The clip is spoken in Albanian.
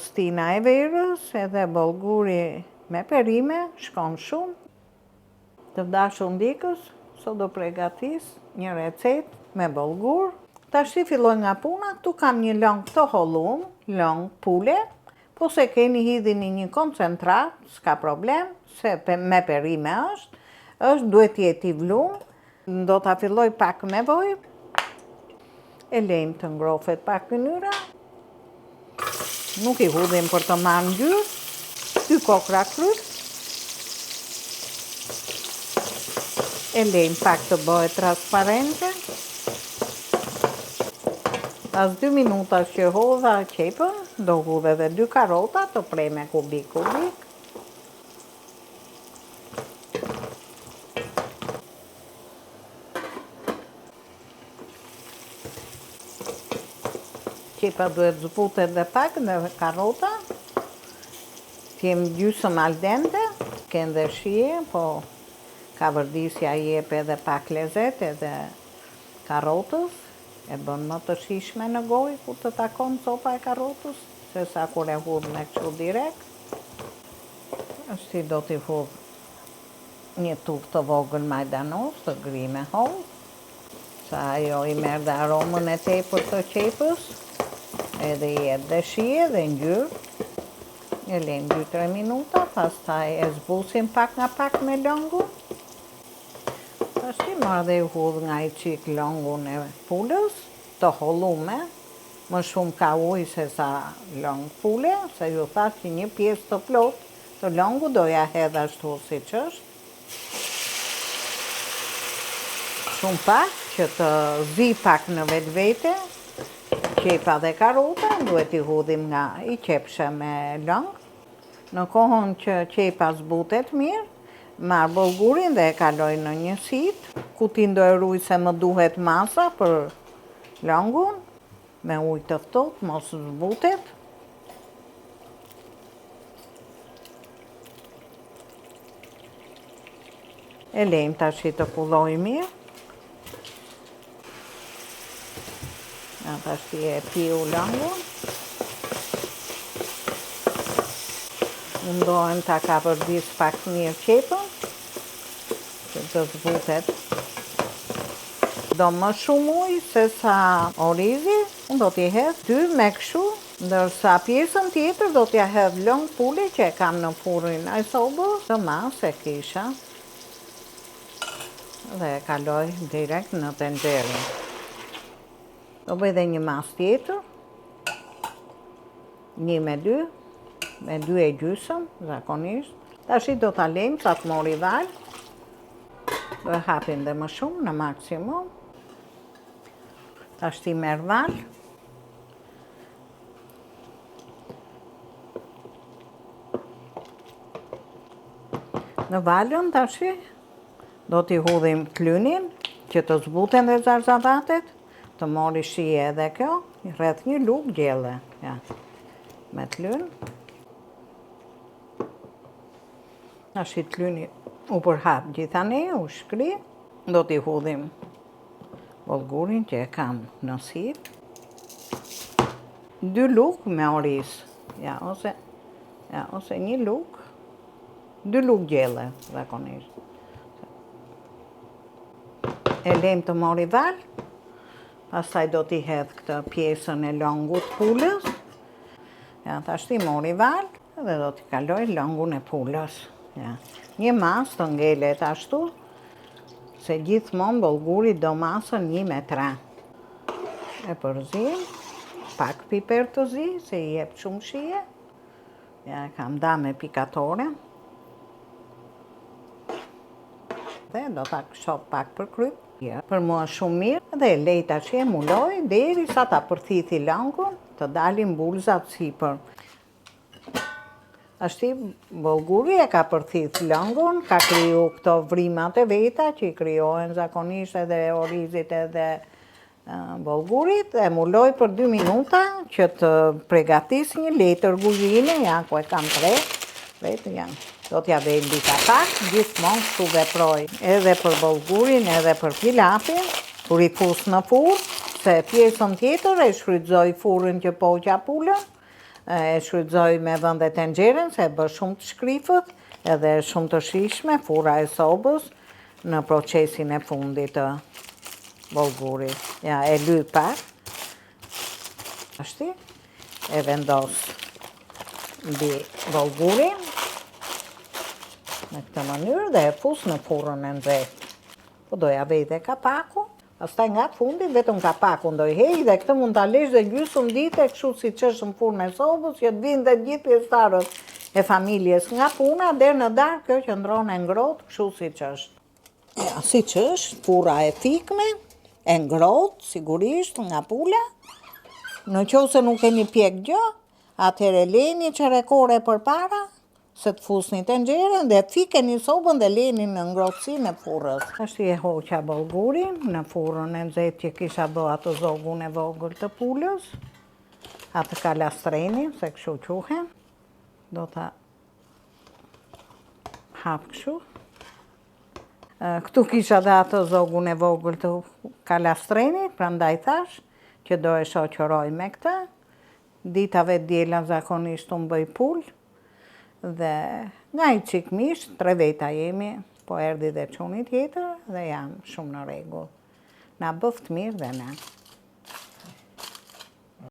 stina e verës edhe bollguri me perime, shkon shumë. Të dashur ndikës, sot do pregatis një recet me bollgur. Tash filloj nga puna, tu kam një long të hollum, long pule, po se keni hidhini një koncentrat, s'ka problem, se me perime është duhet jetë i vlum. Do ta filloj pak me vaj, e lejmë të ngrofet pak ynyra. Nuk i hudhim për të marrë ngjyrë, 2 kokra kryp. E lejmë pak të bëhet transparente. Pas 2 minuta që hodha qepën, do hudhe edhe 2 karota të preme kubik. Qepa duhet zbutet dhe pak dhe karota. T'jem gjysëm al dente, kënë dhe shije, po kavërdisja jep edhe pak lezet edhe karotës, e bën më të shishme në gojë kur të takon copa e karotës, se sa kur e hudh me kështu direkt. Ashti do t'i hudh një tuf të vogël majdanos, të gri me hollë, sa ajo i merr dhe aromën e tepër të qepës, edhe i jep dhe shije dhe ngjyrë. E lejmë 2-3 minuta, pastaj e zbusim pak nga pak me longun. Ashti marrë dhe i hudh nga i qik longun e pulës, të hollume, më shumë ka ujë se sa long pule, se ju thash që një pjesë të plot të longu doja hedh ashtu si që është. Shumë pak, që të zi pak në vetvete, qepa dhe karota, duhet i hudhim nga i qepshe me long. Në kohën që qepa zbutet mirë, marr bollgurin dhe e kaloj në një sit, ku ti ndojruj se më duhet masa për longun, me ujë të ftohtë, mos zbutet. E lejmë tash të pulloj mirë. Tash ti e piu longun. Mundohem ta kapërdis pak mirë qepën, që të zbutet. Do më shumë ujë se sa orizi, unë do t'i hedh 2 me kështu, ndërsa pjesën tjetër do t'ja hedh long pule që e kam në furrin e sobës, të mas e kisha. Dhe e kaloj direkt në tenxhere. Do bëj dhe një mas tjetër, 1 me 2, me 2 e gjysëm, zakonisht. Tashi do t'a lejmë sa të mori val. Do e hapim dhe më shumë, në maksimum. Tash ti merr val. Në valën tashi do t'i hudhim klynin, që të zbuten dhe zarzavatet, të mori shije edhe kjo, rreth një lugë gjelle. Ja. Me klyn. Tashi klyni u përhap gjithani, u shkri. Do t'i hudhim bollgurin që e kam në sip. 2 lugë me oriz. Ja, ose 1 lugë. 2 lugë gjelle, zakonisht. E lejmë të mori val. Pastaj do t'i hedh këtë pjesën e longut pulës. Ja, tash ti mori val, dhe do t'i kaloj longun e pulës. Ja. Një mas të ngelet ashtu, se gjithmonë bollguri do masën 1 me 3. E përzim, pak piper të zi, se i jep shumë shije. Ja, kam da me pikatore. Dhe do t'a shop pak për kryp. Ja, për mua shumë mirë, dhe lej tash e muloj deri sa ta përthithi longun, të dalin bulzat sipër. Ashti bollguri e ka përthith longun, ka kriju këto vrimat e veta që i krijohen zakonisht edhe orizit edhe bollgurit, e muloj për 2 minuta që të pregatis një letër kuzhine, ja ku e kam 3, vetë janë. Do t'ja vej dita pak, gjithmonë kështu veproj edhe për bollgurin edhe për pilafin, kur i fus në furrë, se pjesën tjetër e shfrytëzoj furrën që poqa pulën, e shfrytëzoj me vend e tenxherën, se e bë shumë të shkrifët, edhe shumë të shishme, fura e sobës, në procesin e fundit të bollgurit. Ja, e lyj pak, ashti, e vendos mbi bollgurin, në këtë mënyrë dhe e fus në furrën e nxehtë. Po doja vej dhe kapaku, pastaj nga fundi vetëm kapaku do i heq dhe këtë mund ta lësh dhe gjysmë dite kështu siç është në furrën e sobës, që të vinë dhe gjithë pjesëtarët e familjes nga puna deri në darkë, kjo qëndron e ngrohtë kështu siç është. Ja, siç është, furra e fikme, e ngrohtë, sigurisht nga pula. Në qoftë se nuk keni pjek gjë, atëherë lejeni çerekore përpara, se të fusni tenxherën dhe fikeni sobën dhe lejeni në ngrohtësinë e furrës. Tashi e hoqa bollgurin në furrën e nxehtë që kisha bë atë zogun e vogël të pulës, atë kalastrenin, se kështu quhen. Do ta hap kështu. Këtu kisha dhe atë zogun e vogël të kalastrenit, prandaj thash që do e shoqëroj me këtë. Ditave diela zakonisht unë bëj pulë, dhe nga i qik mish, 3 veta jemi, po erdi dhe çuni tjetër dhe jam shumë në rregull. Na bëft mirë dhe na.